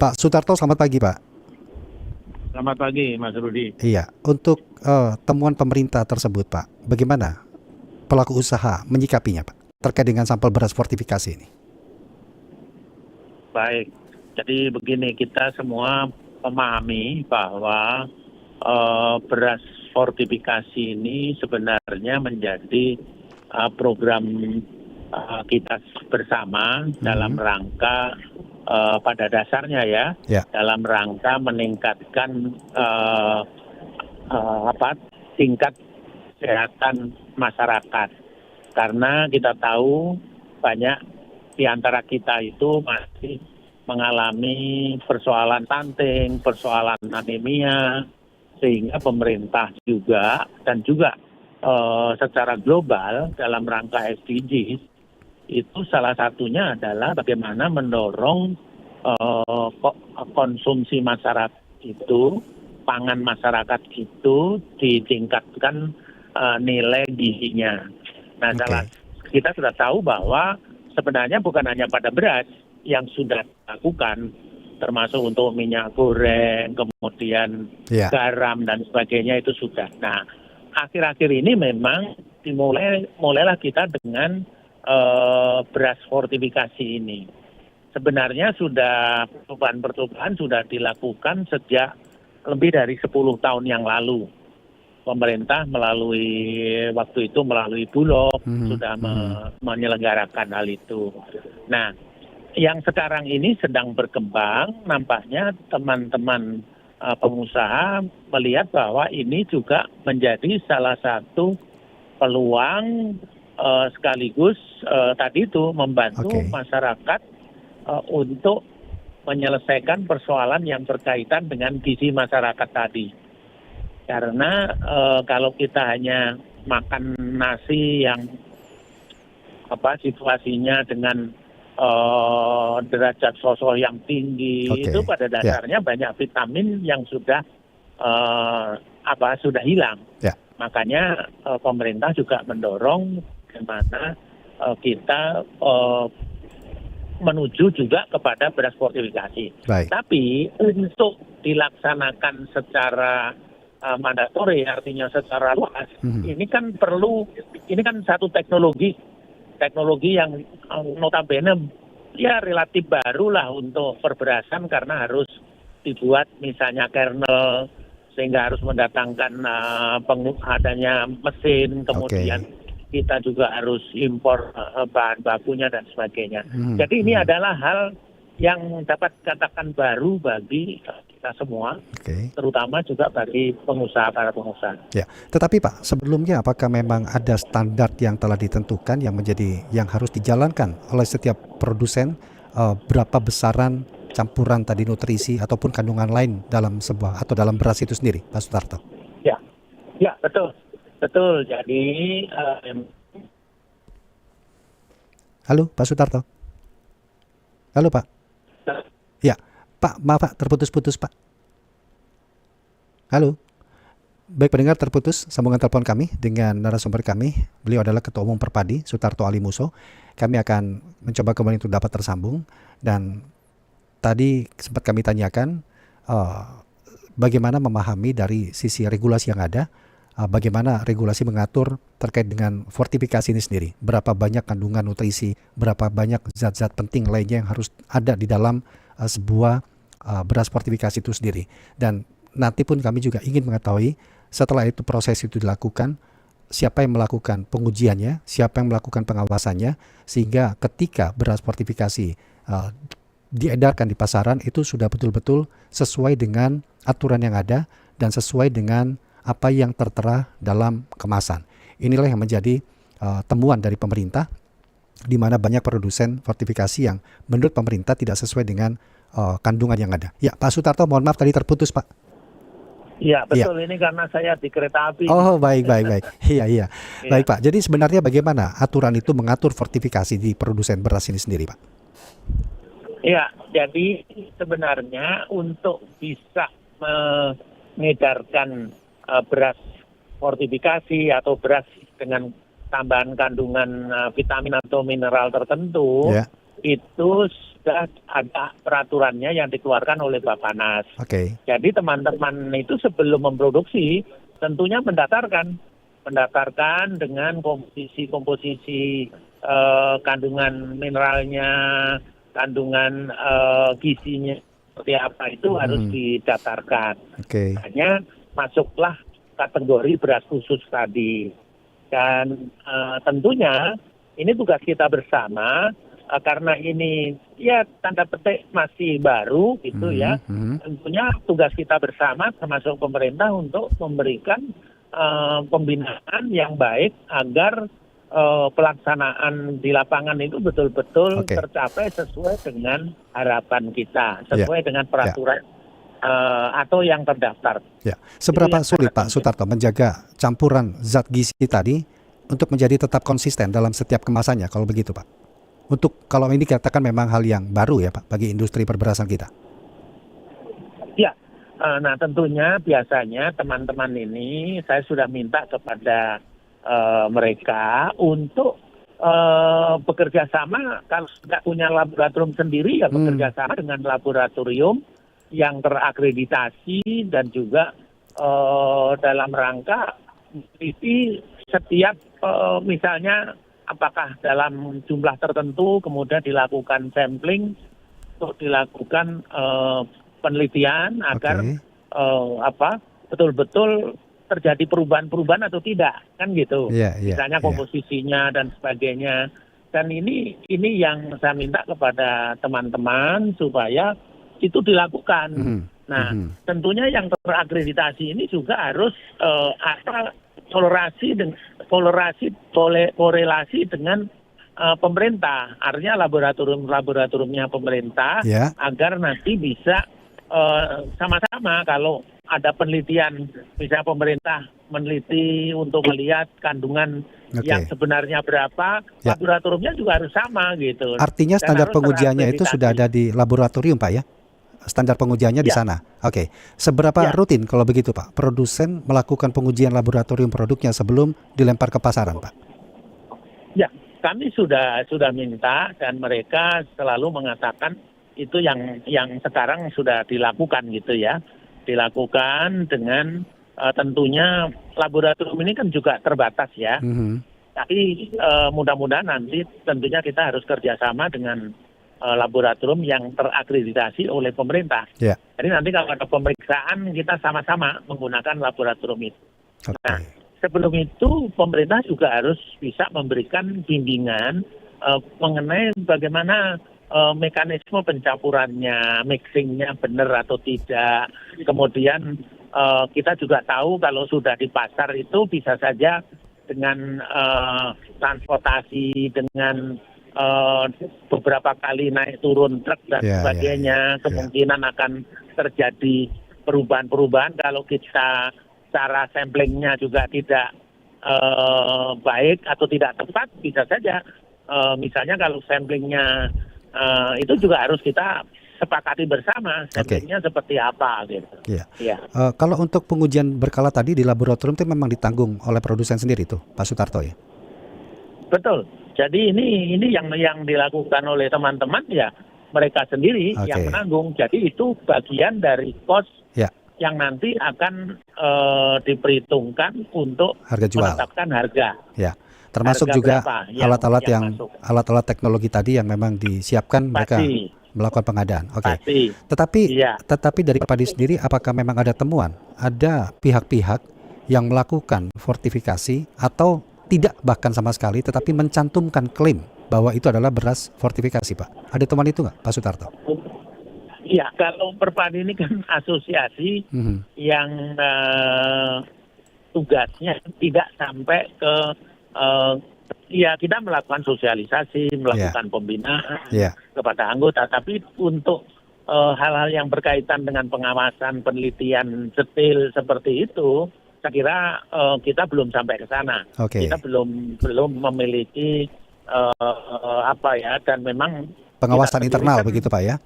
Pak Sutarto, selamat pagi Pak. Selamat pagi, Mas Rudi. Iya, untuk temuan pemerintah tersebut Pak, bagaimana pelaku usaha menyikapinya Pak terkait dengan sampel beras fortifikasi ini? Baik, jadi begini, kita semua memahami bahwa beras fortifikasi ini sebenarnya menjadi program kita bersama dalam rangka pada dasarnya Ya, dalam rangka meningkatkan tingkat kesehatan masyarakat. Karena kita tahu banyak di antara kita itu masih mengalami persoalan stunting, persoalan anemia, sehingga pemerintah juga dan juga secara global dalam rangka SDGs itu salah satunya adalah bagaimana mendorong konsumsi masyarakat itu, pangan masyarakat itu ditingkatkan nilai gizinya. Nah, oke. kita sudah tahu bahwa sebenarnya bukan hanya pada beras yang sudah dilakukan, termasuk untuk minyak goreng, kemudian Ya, garam dan sebagainya itu sudah. Nah, akhir-akhir ini memang mulailah kita dengan beras fortifikasi ini. Sebenarnya sudah percobaan sudah dilakukan sejak lebih dari 10 tahun yang lalu. Pemerintah waktu itu melalui Bulog sudah menyelenggarakan hal itu. Nah, yang sekarang ini sedang berkembang, nampaknya teman-teman pengusaha melihat bahwa ini juga menjadi salah satu peluang sekaligus tadi itu membantu oke. masyarakat untuk menyelesaikan persoalan yang berkaitan dengan gizi masyarakat tadi. Karena kalau kita hanya makan nasi yang situasinya dengan derajat fosfor yang tinggi, Oke. itu pada Ya, dasarnya banyak vitamin yang sudah sudah hilang. ya. Makanya pemerintah juga mendorong bagaimana kita menuju juga kepada beras fortifikasi. Baik. Tapi untuk dilaksanakan secara mandatori, artinya secara luas, ini kan satu teknologi yang notabene ya relatif baru lah untuk perberasan, karena harus dibuat misalnya kernel, sehingga harus mendatangkan adanya mesin, Oke. kemudian kita juga harus impor bahan bakunya dan sebagainya. Jadi ini adalah hal yang dapat dikatakan baru bagi kita semua, Oke. terutama juga bagi para pengusaha. Ya, tetapi Pak, sebelumnya apakah memang ada standar yang telah ditentukan yang harus dijalankan oleh setiap produsen, berapa besaran campuran tadi nutrisi ataupun kandungan lain dalam sebuah atau dalam beras itu sendiri, Pak Sutarto? Ya, ya betul. Jadi Halo, Pak Sutarto. Halo, Pak. Ya, Pak, maaf Pak, terputus-putus Pak. Halo. Baik pendengar, terputus sambungan telepon kami dengan narasumber kami. Beliau adalah Ketua Umum Perpadi, Sutarto Alimuso. Kami akan mencoba kembali untuk dapat tersambung. Dan tadi sempat kami tanyakan bagaimana memahami dari sisi regulasi yang ada, bagaimana regulasi mengatur terkait dengan fortifikasi ini sendiri. Berapa banyak kandungan nutrisi, berapa banyak zat-zat penting lainnya yang harus ada di dalam sebuah beras fortifikasi itu sendiri. Dan nanti pun kami juga ingin mengetahui setelah itu proses itu dilakukan, siapa yang melakukan pengujiannya, siapa yang melakukan pengawasannya, sehingga ketika beras fortifikasi diedarkan di pasaran itu sudah betul-betul sesuai dengan aturan yang ada dan sesuai dengan apa yang tertera dalam kemasan. Inilah yang menjadi temuan dari pemerintah, di mana banyak produsen fortifikasi yang menurut pemerintah tidak sesuai dengan kandungan yang ada. Ya, Pak Sutarto, mohon maaf tadi terputus, Pak. Iya, Iya. betul. Ini karena saya di kereta api. Oh, baik. Iya. Iya. Baik, Pak. Jadi sebenarnya bagaimana aturan itu mengatur fortifikasi di produsen beras ini sendiri, Pak? Iya, jadi sebenarnya untuk bisa mengedarkan beras fortifikasi atau beras dengan tambahan kandungan vitamin atau mineral tertentu, Ya. itu sudah ada peraturannya yang dikeluarkan oleh Bappenas. Oke. Jadi teman-teman itu sebelum memproduksi tentunya mendaftarkan dengan komposisi kandungan mineralnya, kandungan gizinya seperti apa itu harus didaftarkan. Oke. Hanya masuklah kategori beras khusus tadi. Dan tentunya ini tugas kita bersama karena ini ya tanda petik masih baru gitu ya. Tentunya tugas kita bersama termasuk pemerintah untuk memberikan pembinaan yang baik agar pelaksanaan di lapangan itu betul-betul tercapai sesuai dengan harapan kita, sesuai dengan peraturan atau yang terdaftar. Ya. Seberapa sulit Pak Sutarto menjaga campuran zat gizi tadi untuk menjadi tetap konsisten dalam setiap kemasannya kalau begitu Pak? Untuk kalau ini katakan memang hal yang baru ya Pak bagi industri perberasan kita. Ya, nah tentunya biasanya teman-teman ini saya sudah minta kepada mereka untuk bekerja sama, kalau tidak punya laboratorium sendiri ya bekerja sama dengan laboratorium yang terakreditasi dan juga dalam rangka meneliti setiap misalnya apakah dalam jumlah tertentu kemudian dilakukan sampling untuk dilakukan penelitian agar betul-betul terjadi perubahan-perubahan atau tidak, kan gitu. Misalnya komposisinya dan sebagainya. Dan ini yang saya minta kepada teman-teman supaya itu dilakukan. Nah, tentunya yang terakreditasi ini juga harus korelasi dengan pemerintah. Artinya laboratoriumnya pemerintah agar nanti bisa sama-sama kalau ada penelitian, misalnya pemerintah meneliti untuk melihat kandungan yang sebenarnya berapa, laboratoriumnya juga harus sama gitu. Artinya standar pengujiannya itu sudah ada di laboratorium Pak ya? Standar pengujiannya di sana. Oke. Seberapa rutin kalau begitu Pak, produsen melakukan pengujian laboratorium produknya sebelum dilempar ke pasaran Pak? Ya, kami sudah minta dan mereka selalu mengatakan itu yang sekarang sudah dilakukan gitu ya. Dilakukan dengan tentunya laboratorium ini kan juga terbatas ya. Tapi mudah-mudahan nanti tentunya kita harus kerjasama dengan laboratorium yang terakreditasi oleh pemerintah. Jadi nanti kalau ada pemeriksaan kita sama-sama menggunakan laboratorium itu. Nah, sebelum itu pemerintah juga harus bisa memberikan bimbingan mengenai bagaimana mekanisme pencampurannya, mixingnya benar atau tidak. Kemudian kita juga tahu kalau sudah di pasar itu bisa saja dengan transportasi, dengan beberapa kali naik turun truk dan sebagainya, kemungkinan akan terjadi perubahan-perubahan kalau kita cara samplingnya juga tidak baik atau tidak tepat, bisa saja misalnya kalau samplingnya itu juga harus kita sepakati bersama samplingnya seperti apa gitu. Kalau untuk pengujian berkala tadi di laboratorium itu memang ditanggung oleh produsen sendiri tuh, Pak Sutarto ya? Betul. Jadi ini yang dilakukan oleh teman-teman ya mereka sendiri yang menanggung. Jadi itu bagian dari cost yang nanti akan diperhitungkan untuk menetapkan harga. Termasuk harga juga alat-alat teknologi tadi yang memang disiapkan mereka melakukan pengadaan. Tetapi dari Perpadi sendiri apakah memang ada temuan, ada pihak-pihak yang melakukan fortifikasi atau tidak bahkan sama sekali tetapi mencantumkan klaim bahwa itu adalah beras fortifikasi Pak? Ada temuan itu nggak Pak Sutarto? Iya, kalau Perpadi ini kan asosiasi yang tugasnya tidak sampai ke kita melakukan sosialisasi, melakukan pembinaan kepada anggota, tapi untuk hal-hal yang berkaitan dengan pengawasan, penelitian detail seperti itu, saya kira kita belum sampai ke sana. Kita belum memiliki dan memang pengawasan internal begitu Pak ya?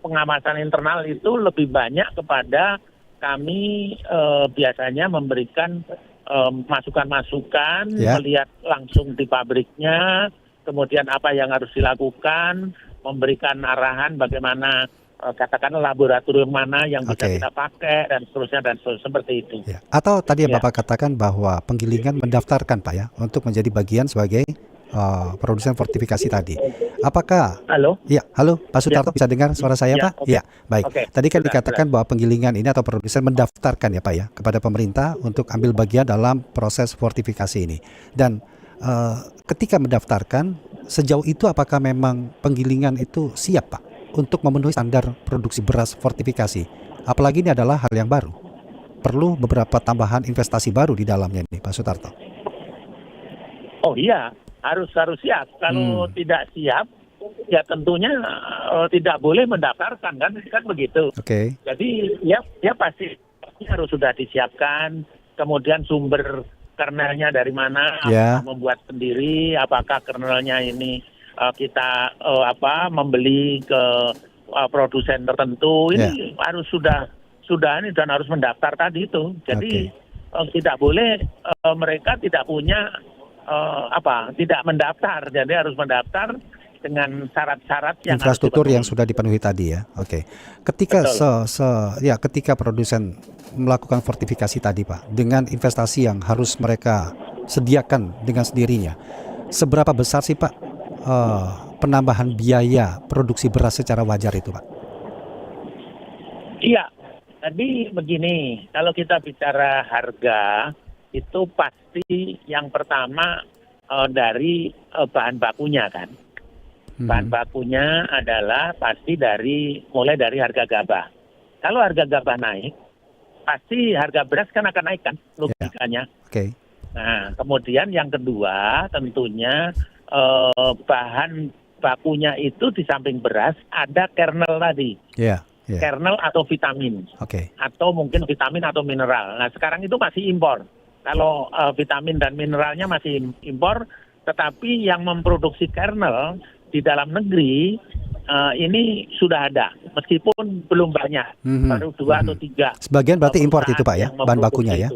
Pengawasan internal itu lebih banyak kepada kami biasanya memberikan masukan-masukan, melihat langsung di pabriknya, kemudian apa yang harus dilakukan, memberikan arahan bagaimana katakanlah laboratorium mana yang bisa Oke. kita pakai dan seterusnya seperti itu. Ya. Atau tadi Ya. Bapak katakan bahwa penggilingan mendaftarkan Pak ya untuk menjadi bagian sebagai produsen fortifikasi tadi. Apakah Halo? ya, halo Pak Sutarto, bisa dengar suara saya Ya, Pak? oke. Ya, baik. Oke, Tadi kan sudah, dikatakan bahwa penggilingan ini atau produsen mendaftarkan ya Pak ya kepada pemerintah untuk ambil bagian dalam proses fortifikasi ini. Dan ketika mendaftarkan, sejauh itu apakah memang penggilingan itu siap Pak untuk memenuhi standar produksi beras fortifikasi? Apalagi ini adalah hal yang baru. Perlu beberapa tambahan investasi baru di dalamnya nih Pak Sutarto. Oh iya, harus siap. Kalau tidak siap, ya tentunya tidak boleh mendaftarkan kan begitu. Oke. Jadi ya pasti harus sudah disiapkan. Kemudian sumber kernelnya dari mana? Ya. Apakah membuat sendiri? Apakah kernelnya ini kita membeli ke produsen tertentu? Ini harus sudah ini dan harus mendaftar tadi itu. Jadi tidak boleh mereka tidak punya tidak mendaftar. Jadi harus mendaftar dengan syarat-syarat yang infrastruktur harus yang sudah dipenuhi tadi ya. Oke. Ketika ketika produsen melakukan fortifikasi tadi Pak, dengan investasi yang harus mereka sediakan dengan sendirinya, seberapa besar sih Pak penambahan biaya produksi beras secara wajar itu Pak? Iya. Jadi begini, kalau kita bicara harga itu pasti yang pertama dari bahan bakunya kan. Bahan bakunya adalah pasti mulai dari harga gabah. Kalau harga gabah naik, pasti harga beras kan akan naik kan, logikanya. Oke. Nah, kemudian yang kedua tentunya bahan bakunya itu di samping beras ada kernel tadi. Kernel atau vitamin. Atau mungkin vitamin atau mineral. Nah, sekarang itu masih impor. Kalau vitamin dan mineralnya masih impor, tetapi yang memproduksi kernel di dalam negeri ini sudah ada, meskipun belum banyak, baru 2 atau 3. Sebagian berarti impor itu Pak ya, bahan bakunya ya?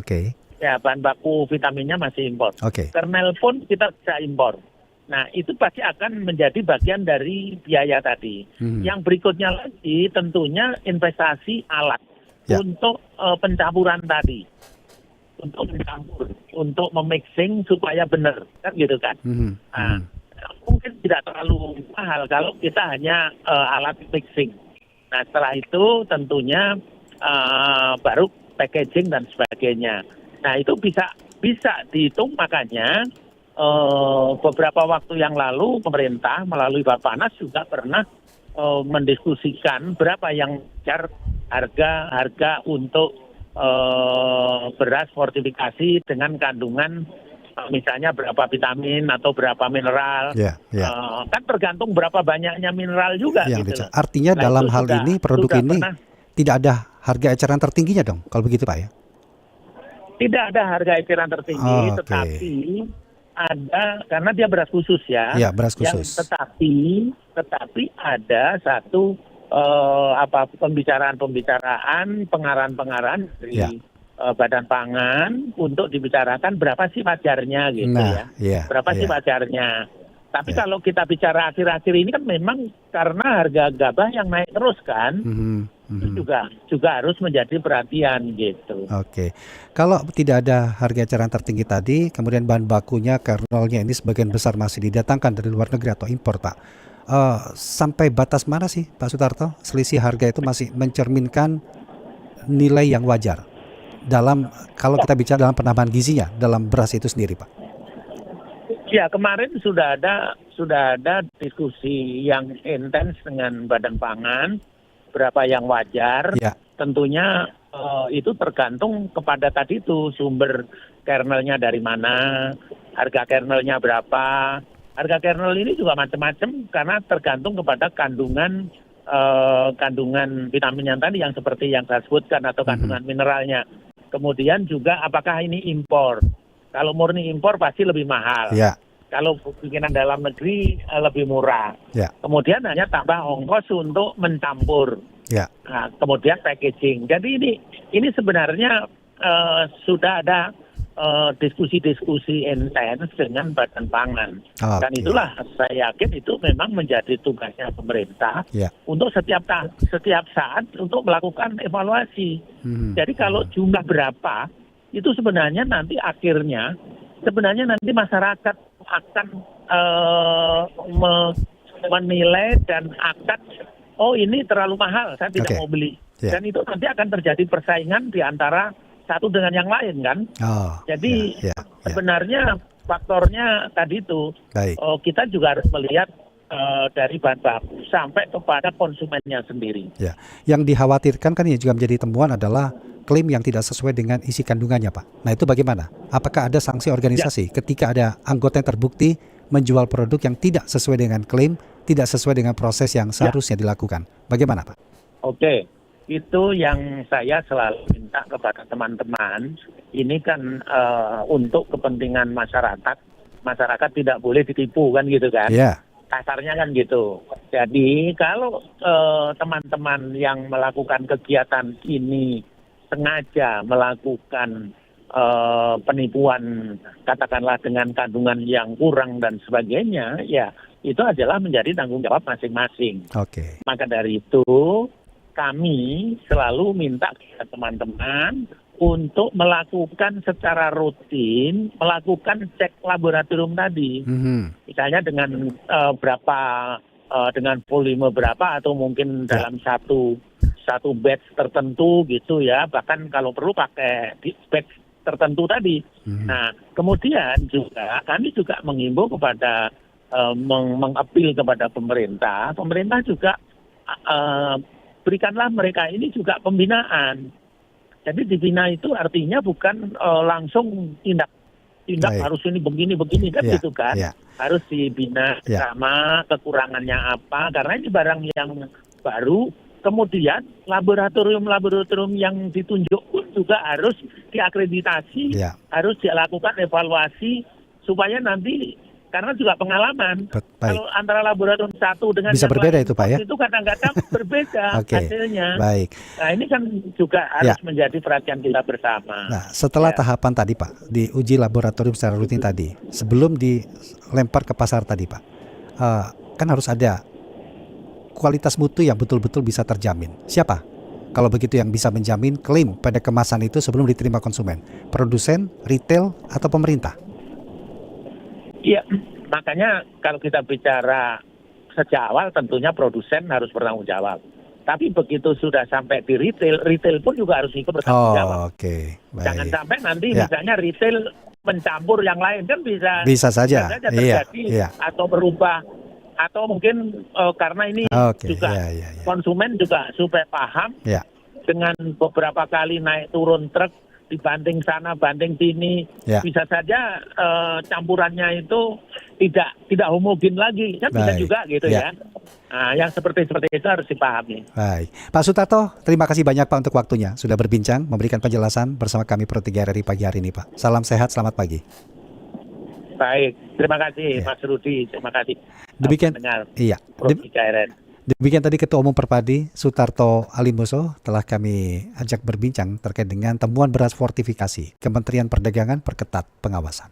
Oke. Ya, bahan baku vitaminnya masih impor. Kernel pun kita bisa impor. Nah, itu pasti akan menjadi bagian dari biaya tadi. Yang berikutnya lagi tentunya investasi alat untuk pencampuran tadi. Untuk mencampur, untuk memixing supaya benar, kan gitu kan. Nah, mungkin tidak terlalu mahal kalau kita hanya alat mixing. Nah, setelah itu tentunya baru packaging dan sebagainya. Nah, itu bisa dihitung, makanya beberapa waktu yang lalu pemerintah melalui Bappenas juga pernah mendiskusikan berapa yang harga untuk beras fortifikasi dengan kandungan misalnya berapa vitamin atau berapa mineral. Kan tergantung berapa banyaknya mineral juga gitu. Artinya dalam hal ini produk ini tidak ada harga eceran tertingginya dong kalau begitu Pak ya? Tidak ada harga eceran tertinggi, tetapi ada, karena dia beras khusus ya. Beras khusus. Tetapi ada satu pembicaraan, pengarahan dari Badan Pangan untuk dibicarakan berapa sih wajarnya gitu berapa sih wajarnya. Tapi kalau kita bicara akhir-akhir ini kan memang karena harga gabah yang naik terus kan, itu juga harus menjadi perhatian gitu. Kalau tidak ada harga eceran tertinggi tadi, kemudian bahan bakunya, kernelnya ini sebagian besar masih didatangkan dari luar negeri atau impor Pak. Sampai batas mana sih Pak Sutarto selisih harga itu masih mencerminkan nilai yang wajar dalam kalau kita bicara dalam penambahan gizinya dalam beras itu sendiri Pak? Ya, kemarin sudah ada diskusi yang intens dengan Badan Pangan berapa yang wajar. Tentunya itu tergantung kepada tadi itu sumber kernelnya dari mana, harga kernelnya berapa. Harga kernel ini juga macam-macam karena tergantung kepada kandungan vitamin yang tadi yang seperti yang saya sebutkan atau kandungan mineralnya. Kemudian juga apakah ini impor. Kalau murni impor pasti lebih mahal. Kalau bikinan dalam negeri lebih murah. Kemudian hanya tambah ongkos untuk mencampur. Nah, kemudian packaging. Jadi ini sebenarnya sudah ada diskusi-diskusi intens dengan Badan Pangan. Oke. Dan itulah saya yakin itu memang menjadi tugasnya pemerintah Ya. untuk setiap saat untuk melakukan evaluasi. Hmm. Jadi kalau jumlah berapa itu sebenarnya nanti akhirnya masyarakat akan menilai dan akan ini terlalu mahal, saya tidak Oke. mau beli. Ya. Dan itu nanti akan terjadi persaingan di antara satu dengan yang lain kan. Oh, Jadi ya. sebenarnya faktornya tadi itu Baik. kita juga harus melihat dari bahan baku sampai kepada konsumennya sendiri. Ya, yang dikhawatirkan kan yang juga menjadi temuan adalah klaim yang tidak sesuai dengan isi kandungannya, Pak. Nah, itu bagaimana? Apakah ada sanksi organisasi ketika ada anggota yang terbukti menjual produk yang tidak sesuai dengan klaim, tidak sesuai dengan proses yang seharusnya dilakukan? Bagaimana, Pak? Oke, itu yang saya selalu minta kepada teman-teman. Ini kan untuk kepentingan masyarakat. Masyarakat tidak boleh ditipu kan gitu kan? Ya. Kasarnya kan gitu. Jadi kalau teman-teman yang melakukan kegiatan ini sengaja melakukan penipuan, katakanlah dengan kandungan yang kurang dan sebagainya, ya itu adalah menjadi tanggung jawab masing-masing. Oke. Maka dari itu kami selalu minta kepada teman-teman untuk melakukan secara rutin, melakukan cek laboratorium tadi. Misalnya dengan dengan volume berapa atau mungkin dalam satu batch tertentu gitu ya. Bahkan kalau perlu pakai batch tertentu tadi. Nah, kemudian juga kami juga mengimbau kepada mengapil kepada pemerintah. Pemerintah juga berikanlah mereka ini juga pembinaan. Jadi dibina itu artinya bukan langsung tindak Baik. harus ini begini kan Ya, gitu kan. ya. Harus dibina Ya. sama kekurangannya apa, karena ini barang yang baru. Kemudian laboratorium yang ditunjuk pun juga harus diakreditasi, Ya. harus dilakukan evaluasi supaya nanti, karena juga pengalaman. Baik. Kalau antara laboratorium satu dengan Bisa yang berbeda lain, itu, Pak, ya? itu kadang-kadang berbeda Oke. hasilnya. Baik. Nah ini kan juga harus menjadi perhatian kita bersama. Nah, setelah Ya. tahapan tadi, Pak, diuji laboratorium secara rutin tadi, sebelum dilempar ke pasar tadi, Pak, kan harus ada kualitas mutu yang betul-betul bisa terjamin. Siapa? Kalau begitu yang bisa menjamin klaim pada kemasan itu sebelum diterima konsumen? Produsen, retail, atau pemerintah? Iya, makanya kalau kita bicara sejak awal tentunya produsen harus bertanggung jawab. Tapi begitu sudah sampai di retail pun juga harus ikut bertanggung jawab. Oke. Baik. Jangan sampai nanti Ya. misalnya retail mencampur yang lain kan Bisa saja. terjadi Iya. atau berubah, atau mungkin karena ini Oke. juga Iya. konsumen juga supaya paham Ya. dengan beberapa kali naik turun truk dibanding sana banding sini, Ya. bisa saja campurannya itu tidak homogen lagi kan. Bisa Baik. juga gitu Ya. ya. Nah, yang seperti itu harus dipahami. Baik. Pak Sutarto, terima kasih banyak Pak untuk waktunya. Sudah berbincang, memberikan penjelasan bersama kami Pro 3 RRI pagi hari ini, Pak. Salam sehat, selamat pagi. Baik, terima kasih Ya. Mas Rudi, terima kasih. Demikian. Mendengar Iya. Pro 3 RRI. Demikian tadi Ketua Umum Perpadi Sutarto Alimuso telah kami ajak berbincang terkait dengan temuan beras fortifikasi. Kementerian Perdagangan perketat pengawasan.